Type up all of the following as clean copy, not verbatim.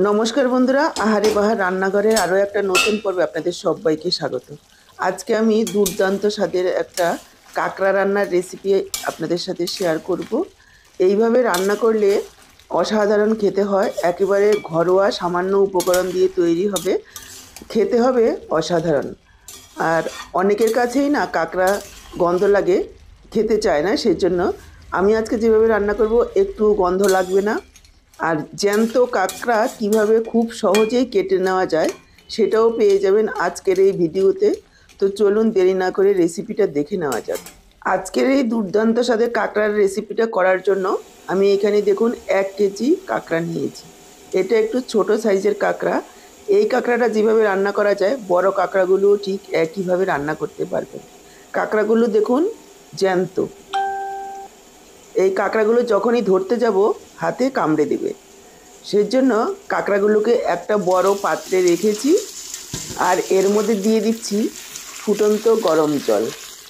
নমস্কার বন্ধুরা, আহারে বাহার রান্নাঘরের আরও একটা নতুন পর্বে আপনাদের সবাইকে স্বাগত। আজকে আমি দুর্দান্ত স্বাদের একটা কাঁকড়া রান্নার রেসিপি আপনাদের সাথে শেয়ার করব। এইভাবে রান্না করলে অসাধারণ খেতে হয়, একেবারে ঘরোয়া সামান্য উপকরণ দিয়ে তৈরি হবে, খেতে হবে অসাধারণ। আর অনেকের কাছেই না কাঁকড়া গন্ধ লাগে, খেতে চায় না, সেই জন্য আমি আজকে যেভাবে রান্না করব একটু গন্ধ লাগবে না। আর জ্যান্ত কাঁকড়া কিভাবে খুব সহজেই কেটে নেওয়া যায় সেটাও পেয়ে যাবেন আজকের এই ভিডিওতে। তো চলুন দেরি না করে রেসিপিটা দেখে নেওয়া যাক। আজকের এই দুর্দান্ত স্বাদের কাঁকড়ার রেসিপিটা করার জন্য আমি এখানে দেখুন 1 কেজি কাঁকড়া নিয়েছি। এটা একটু ছোট সাইজের কাঁকড়া। এই কাঁকড়াটা যেভাবে রান্না করা যায় বড় কাঁকড়াগুলোও ঠিক একইভাবে রান্না করতে পারবেন। কাঁকড়াগুলো দেখুন জ্যান্ত। এই কাঁকড়াগুলো যখনই ধরতে যাব হাতে কামড়ে দেবে, সেজন্য কাঁকড়াগুলোকে একটা বড় পাত্রে রেখেছি। আর এর মধ্যে দিয়ে দিচ্ছি ফুটন্ত গরম জল।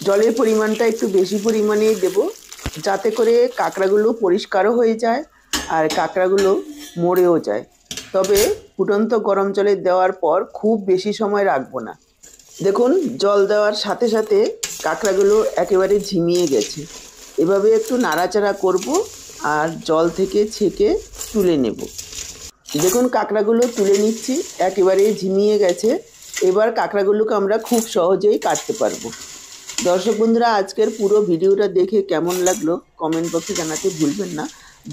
জলের পরিমাণটা একটু বেশি পরিমাণেই দেব, যাতে করে কাঁকড়াগুলো পরিষ্কারও হয়ে যায় আর কাঁকড়াগুলো মরেও যায়। তবে ফুটন্ত গরম জলে দেওয়ার পর খুব বেশি সময় রাখবো না। দেখুন জল দেওয়ার সাথে সাথে কাঁকড়াগুলো একেবারে ঝিমিয়ে গেছে। এভাবে একটু নাড়াচাড়া করব আর জল থেকে ছেঁকে তুলে নেব। দেখুন কাঁকড়াগুলো তুলে নিচ্ছি, একেবারে ঝিমিয়ে গেছে। এবার কাঁকড়াগুলোকে আমরা খুব সহজেই কাটতে পারবো। দর্শক বন্ধুরা, আজকের পুরো ভিডিওটা দেখে কেমন লাগলো কমেন্ট বক্সে জানাতে ভুলবেন না।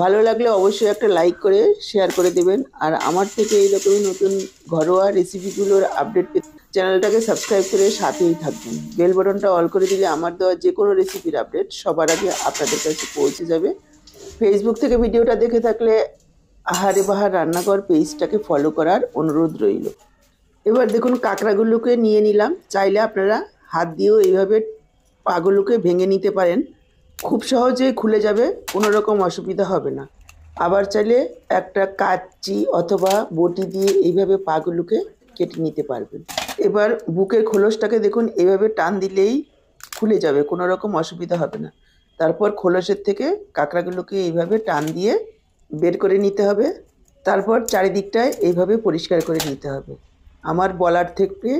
ভালো লাগলে অবশ্যই একটা লাইক করে শেয়ার করে দেবেন। আর আমার থেকে এইরকমই নতুন ঘরোয়া রেসিপিগুলোর আপডেট পেতে চ্যানেলটাকে সাবস্ক্রাইব করে সাথেই থাকবেন। বেল বাটনটা অল করে দিলে আমার দেওয়া যে কোনো রেসিপির আপডেট সবার আগে আপনাদের কাছে পৌঁছে যাবে। ফেসবুক থেকে ভিডিওটা দেখে থাকলে আহারে বাহার রান্নাঘর পেজটাকে ফলো করার অনুরোধ রইল। এবার দেখুন কাঁকড়াগুলোকে নিয়ে নিলাম। চাইলে আপনারা হাত দিয়েও এইভাবে পাগুলোকে ভেঙে নিতে পারেন, খুব সহজেই খুলে যাবে, কোনো রকম অসুবিধা হবে না। আবার চাইলে একটা কাঁচি অথবা বটি দিয়ে এইভাবে পাগুলোকে কেটে নিতে পারবেন। এবার বুকের খোলসটাকে দেখুন এইভাবে টান দিলেই খুলে যাবে, কোনো রকম অসুবিধা হবে না। তারপর খোলসের থেকে কাঁকড়াগুলোকে এইভাবে টান দিয়ে বের করে নিতে হবে। তারপর চারিদিকটায় এইভাবে পরিষ্কার করে নিতে হবে। আমার বলার থেকে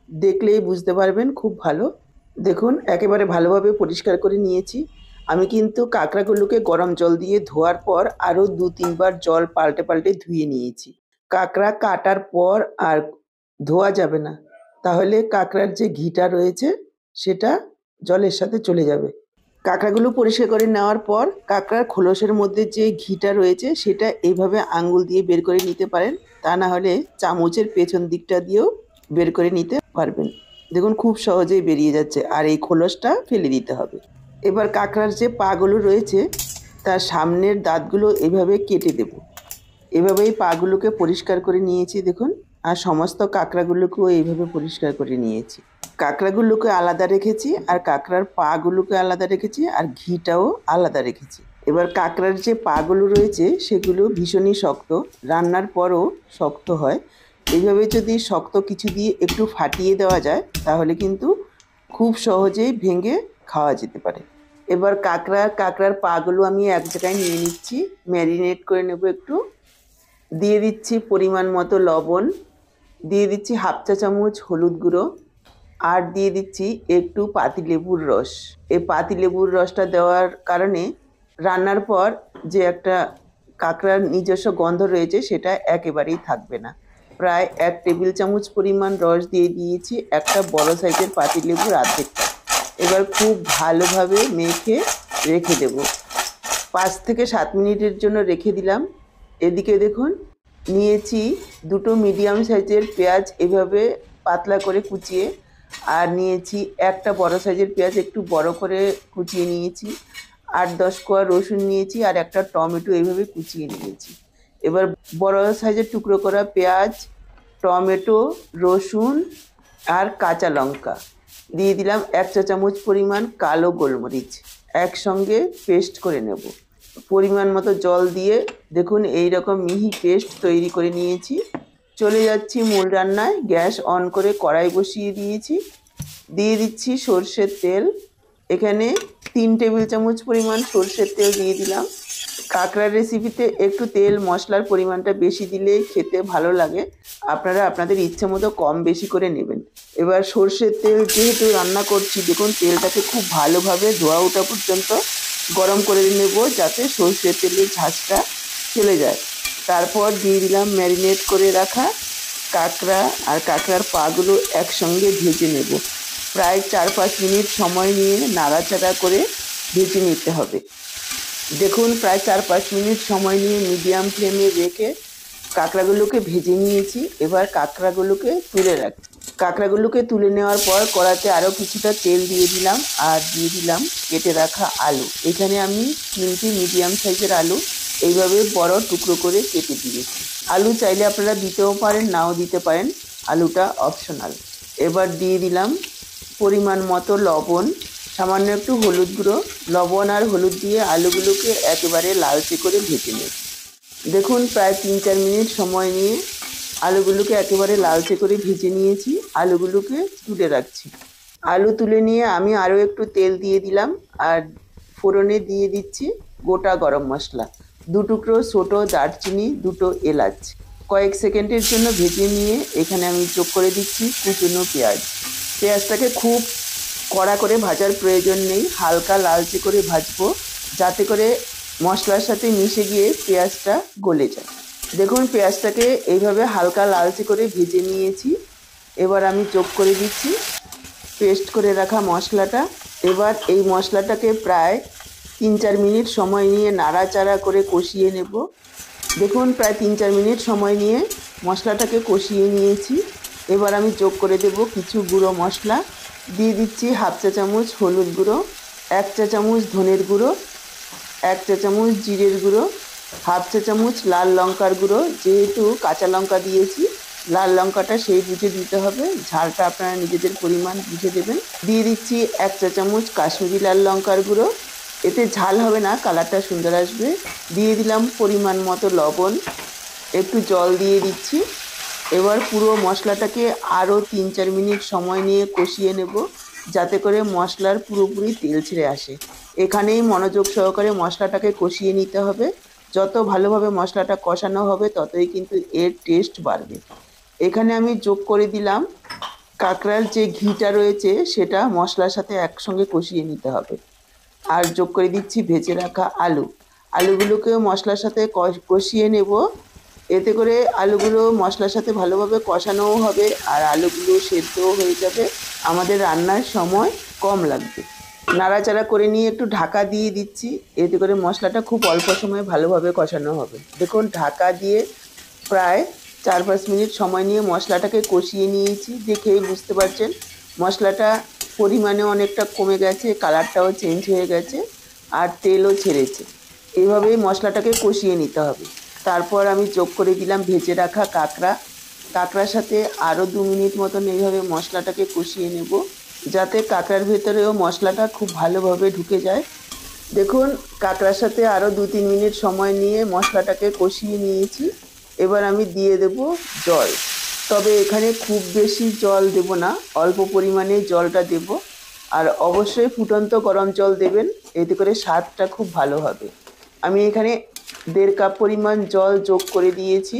দেখলেই বুঝতে পারবেন খুব ভালো। দেখুন একেবারে ভালোভাবে পরিষ্কার করে নিয়েছি। আমি কিন্তু কাঁকড়াগুলোকে গরম জল দিয়ে ধোয়ার পর আরও 2-3 বার জল পাল্টে পাল্টে ধুয়ে নিয়েছি। কাঁকড়া কাটার পর আর ধোয়া যাবে না, তাহলে কাঁকড়ার যে ঘিটা রয়েছে সেটা জলের সাথে চলে যাবে। কাঁকড়াগুলো পরিষ্কার করে নেওয়ার পর কাঁকড়ার খোলসের মধ্যে যে ঘিটা রয়েছে সেটা এইভাবে আঙ্গুল দিয়ে বের করে নিতে পারেন, তা না হলে চামচের পেছন দিকটা দিয়েও বের করে নিতে পারবেন। দেখুন খুব সহজেই বেরিয়ে যাচ্ছে, আর এই খোলসটা ফেলে দিতে হবে। এবার কাঁকড়ার যে পাগুলো রয়েছে তার সামনের দাঁতগুলো এভাবে কেটে দেব। এভাবেই পাগুলোকে পরিষ্কার করে নিয়েছি দেখুন। আর সমস্ত কাঁকড়াগুলোকেও এইভাবে পরিষ্কার করে নিয়েছি। কাঁকড়াগুলোকে আলাদা রেখেছি আর কাঁকড়ার পাগুলোকে আলাদা রেখেছি আর ঘিটাও আলাদা রেখেছি। এবার কাঁকড়ার যে পাগুলো রয়েছে সেগুলো ভীষণই শক্ত, রান্নার পরও শক্ত হয়। এইভাবে যদি শক্ত কিছু দিয়ে একটু ফাটিয়ে দেওয়া যায় তাহলে কিন্তু খুব সহজেই ভেঙে খাওয়া যেতে পারে। এবার কাঁকড়ার পাগুলো আমি এক জায়গায় নিয়ে নিচ্ছি, ম্যারিনেট করে নেব একটু। দিয়ে দিচ্ছি পরিমাণ মতো লবণ, দিয়ে দিচ্ছি 1/2 চা চামচ হলুদ গুঁড়ো, আর দিয়ে দিচ্ছি একটু পাতিলেবুর রস। এই পাতিলেবুর রসটা দেওয়ার কারণে রান্নার পর যে একটা কাঁকড়ার নিজস্ব গন্ধ রয়েছে সেটা একেবারেই থাকবে না। প্রায় 1 টেবিল চামচ পরিমাণ রস দিয়ে দিয়েছি একটা বড় সাইজের পাতিলেবুর অর্ধেকটা। এবার খুব ভালোভাবে মেখে রেখে দেব। 5 থেকে 7 মিনিটের জন্য রেখে দিলাম। এদিকে দেখুন নিয়েছি 2টো মিডিয়াম সাইজের পেঁয়াজ এভাবে পাতলা করে কুচিয়ে, আর নিয়েছি একটা বড় সাইজের পেঁয়াজ একটু বড় করে কুচিয়ে নিয়েছি, 8-10 কোয়া রসুন নিয়েছি, আর একটা টমেটো এইভাবে কুচিয়ে নিয়েছি। এবার বড় সাইজের টুকরো করা পেঁয়াজ, টমেটো, রসুন আর কাঁচা লঙ্কা দিয়ে দিলাম। 1 চা চামচ পরিমাণ কালো গোলমরিচ একসঙ্গে পেস্ট করে নেব। পরিমাণ মতো জল দিয়ে দেখুন এই রকম মিহি পেস্ট তৈরি করে নিয়েছি। চলে যাচ্ছি মূল রান্নায়। গ্যাস অন করে কড়াই বসিয়ে দিয়েছি। দিয়ে দিচ্ছি সর্ষের তেল। এখানে 3 টেবিল চামচ পরিমাণ সর্ষের তেল দিয়ে দিলাম। কাঁকড়ার রেসিপিতে একটু তেল মশলার পরিমাণটা বেশি দিলেই খেতে ভালো লাগে। আপনারা আপনাদের ইচ্ছে মতো কম বেশি করে নেবেন। এবার সর্ষের তেল যেহেতু রান্না করছি, দেখুন তেলটাকে খুব ভালোভাবে ধোয়া ওঠা পর্যন্ত গরম করে নেব, যাতে সর্ষের তেলের ঝাঁজটা চলে যায়। তারপর দিয়ে দিলাম ম্যারিনেট করে রাখা কাঁকড়া, আর কাঁকড়ার পাগুলো একসঙ্গে ভেজে নেব। প্রায় 4-5 মিনিট সময় নিয়ে নাড়াচাড়া করে ভেজে নিতে হবে। দেখুন প্রায় 4-5 মিনিট সময় নিয়ে মিডিয়াম ফ্লেমে রেখে কাঁকড়াগুলোকে ভেজে নিয়েছি। এবার কাঁকড়াগুলোকে তুলে রাখছি। কাঁকড়াগুলোকে তুলে নেওয়ার পর কড়াতে আরও কিছুটা তেল দিয়ে দিলাম, আর দিয়ে দিলাম কেটে রাখা আলু। এখানে আমি 3টি মিডিয়াম সাইজের আলু এইভাবে বড় টুকরো করে কেটে দিয়েছি। আলু চাইলে আপনারা দিতেও পারেন, নাও দিতে পারেন, আলুটা অপশনাল। এবার দিয়ে দিলাম পরিমাণ মতো লবণ, সামান্য একটু হলুদ গুঁড়ো। লবণ আর হলুদ দিয়ে আলুগুলোকে একেবারে লালচে করে ভেজে নেব। দেখুন প্রায় 3-4 মিনিট সময় নিয়ে আলুগুলোকে একেবারে লালচে করে ভেজে নিয়েছি। আলুগুলোকে তুলে রাখছি। আলু তুলে নিয়ে আমি আরও একটু তেল দিয়ে দিলাম, আর ফোড়নে দিয়ে দিচ্ছি গোটা গরম মশলা, 2 টুকরো ছোটো দারচিনি, 2টো এলাচ। কয়েক সেকেন্ডের জন্য ভেজে নিয়ে এখানে আমি যোগ করে দিচ্ছি কুচনো পেঁয়াজ। পেঁয়াজটাকে খুব কড়া করে ভাজার প্রয়োজন নেই, হালকা লালচে করে ভাজবো, যাতে করে মশলার সাথে মিশে গিয়ে পেঁয়াজটা গলে যায়। দেখুন পেঁয়াজটাকে এইভাবে হালকা লালচে করে ভেজে নিয়েছি। এবার আমি যোগ করে দিচ্ছি পেস্ট করে রাখা মশলাটা। এবার এই মশলাটাকে প্রায় 3-4 মিনিট সময় নিয়ে নাড়াচাড়া করে কষিয়ে নেব। দেখুন প্রায় 3-4 মিনিট সময় নিয়ে মশলাটাকে কষিয়ে নিয়েছি। এবার আমি যোগ করে দেব কিছু গুঁড়ো মশলা। দিয়ে দিচ্ছি 1/2 চা চামচ হলুদ গুঁড়ো, 1 চা চামচ ধনের গুঁড়ো, 1 চা চামচ জিরের গুঁড়ো, 1/2 চা চামচ লাল লঙ্কার গুঁড়ো। যেহেতু কাঁচা লঙ্কা দিয়েছি, লাল লঙ্কাটা সেই বুঝে দিতে হবে, ঝালটা আপনারা নিজেদের পরিমাণ বুঝে দেবেন। দিয়ে দিচ্ছি 1 চা চামচ কাশ্মীরি লাল লঙ্কার গুঁড়ো, এতে ঝাল হবে না, কালারটা সুন্দর আসবে। দিয়ে দিলাম পরিমাণ মতো লবণ, একটু জল দিয়ে দিচ্ছি। এবার পুরো মশলাটাকে আরও 3-4 মিনিট সময় নিয়ে কষিয়ে নেব, যাতে করে মশলার পুরোপুরি তেল ছেড়ে আসে। এখানেই মনোযোগ সহকারে মশলাটাকে কষিয়ে নিতে হবে। যত ভালোভাবে মশলাটা কষানো হবে ততই কিন্তু এর টেস্ট বাড়বে। এখানে আমি যোগ করে দিলাম কাঁকড়ার যে ঘিটা রয়েছে, সেটা মশলার সাথে একসঙ্গে কষিয়ে নিতে হবে। আর যোগ করে দিচ্ছি ভেজে রাখা আলু। আলুগুলোকেও মশলার সাথে কষিয়ে নেব। এতে করে আলুগুলো মশলার সাথে ভালোভাবে কষানোও হবে, আর আলুগুলো সেদ্ধও হয়ে যাবে, আমাদের রান্নার সময় কম লাগবে। নাড়াচাড়া করে নিয়ে একটু ঢাকা দিয়ে দিচ্ছি, এতে করে মশলাটা খুব অল্প সময়ে ভালোভাবে কষানো হবে। দেখুন ঢাকা দিয়ে প্রায় 4-5 মিনিট সময় নিয়ে মশলাটাকে কষিয়ে নিয়েছি। দেখেই বুঝতে পারছেন মশলাটা পরিমাণে অনেকটা কমে গেছে, কালারটাও চেঞ্জ হয়ে গেছে, আর তেলও ছেড়েছে। এইভাবেই মশলাটাকে কষিয়ে নিতে হবে। তারপর আমি যোগ করে দিলাম ভেজে রাখা কাঁকড়া। কাঁকড়ার সাথে আরও 2 মিনিট মতন এইভাবে মশলাটাকে কষিয়ে নেব, যাতে কাঁকড়ার ভেতরেও মশলাটা খুব ভালোভাবে ঢুকে যায়। দেখুন কাঁকড়ার সাথে আরও 2-3 মিনিট সময় নিয়ে মশলাটাকে কষিয়ে নিয়েছি। এবার আমি দিয়ে দেব জল, তবে এখানে খুব বেশি জল দেব না, অল্প পরিমাণে জলটা দেব। আর অবশ্যই ফুটন্ত গরম জল দেবেন, এতে করে স্বাদটা খুব ভালো হবে। আমি এখানে 1.5 কাপ পরিমাণ জল যোগ করে দিয়েছি।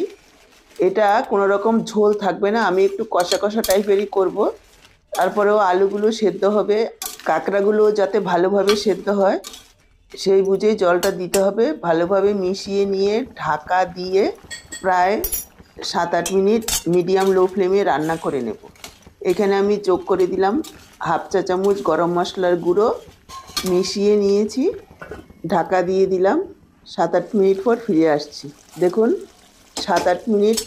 এটা কোনো রকম ঝোল থাকবে না, আমি একটু কষা কষা টাইপেরই করব। তারপরেও আলুগুলো সেদ্ধ হবে, কাঁকড়াগুলো যাতে ভালোভাবে সেদ্ধ হয় সেই বুঝেই জলটা দিতে হবে। ভালোভাবে মিশিয়ে নিয়ে ঢাকা দিয়ে প্রায় 7-8 মিনিট মিডিয়াম লো ফ্লেমে রান্না করে নেব। এখানে আমি যোগ করে দিলাম 1/2 চা চামচ গরম মশলার গুঁড়ো, মিশিয়ে নিয়েছি, ঢাকা দিয়ে দিলাম। 7-8 মিনিট পর ফিরে আসছি। দেখুন 7-8 মিনিট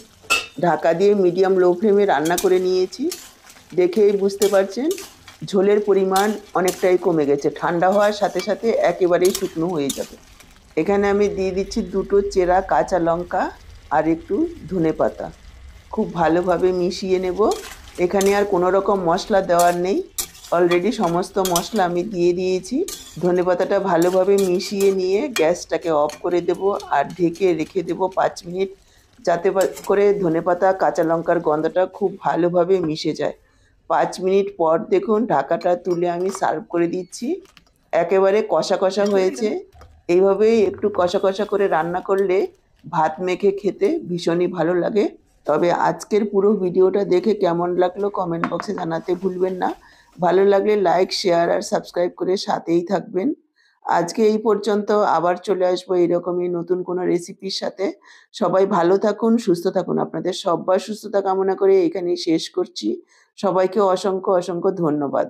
ঢাকা দিয়ে মিডিয়াম লো ফ্লেমে রান্না করে নিয়েছি। দেখেই বুঝতে পারছেন ঝোলের পরিমাণ অনেকটাই কমে গেছে, ঠান্ডা হওয়ার সাথে সাথে একেবারেই শুকনো হয়ে যাবে। এখানে আমি দিয়ে দিচ্ছি 2টো চেরা কাঁচা লঙ্কা আর একটু ধনেপাতা। খুব ভালোভাবে মিশিয়ে নেব। এখানে আর কোনো রকম মশলা দেওয়ার নেই, অলরেডি সমস্ত মশলা আমি দিয়ে দিয়েছি। ধনেপাতাটা ভালোভাবে মিশিয়ে নিয়ে গ্যাসটাকে অফ করে দেব, আর ঢেকে রেখে দেব 5 মিনিট, যাতে করে ধনেপাতা কাঁচা লঙ্কার গন্ধটা খুব ভালোভাবে মিশে যায়। 5 মিনিট পর দেখুন ঢাকাটা তুলে আমি সার্ভ করে দিচ্ছি। একেবারে কষা কষা হয়েছে, এইভাবেই একটু কষা কষা করে রান্না করলে ভাত মেখে খেতে ভীষণই ভালো লাগে। তবে আজকের পুরো ভিডিওটা দেখে কেমন লাগলো কমেন্ট বক্সে জানাতে ভুলবেন না। ভালো লাগলে লাইক, শেয়ার আর সাবস্ক্রাইব করে সাথেই থাকবেন। আজকে এই পর্যন্ত, আবার চলে আসবো এরকমই নতুন কোনো রেসিপির সাথে। সবাই ভালো থাকুন, সুস্থ থাকুন। আপনাদের সবার সুস্থতা কামনা করে এখানেই শেষ করছি। সবাইকে অসংখ্য অসংখ্য ধন্যবাদ।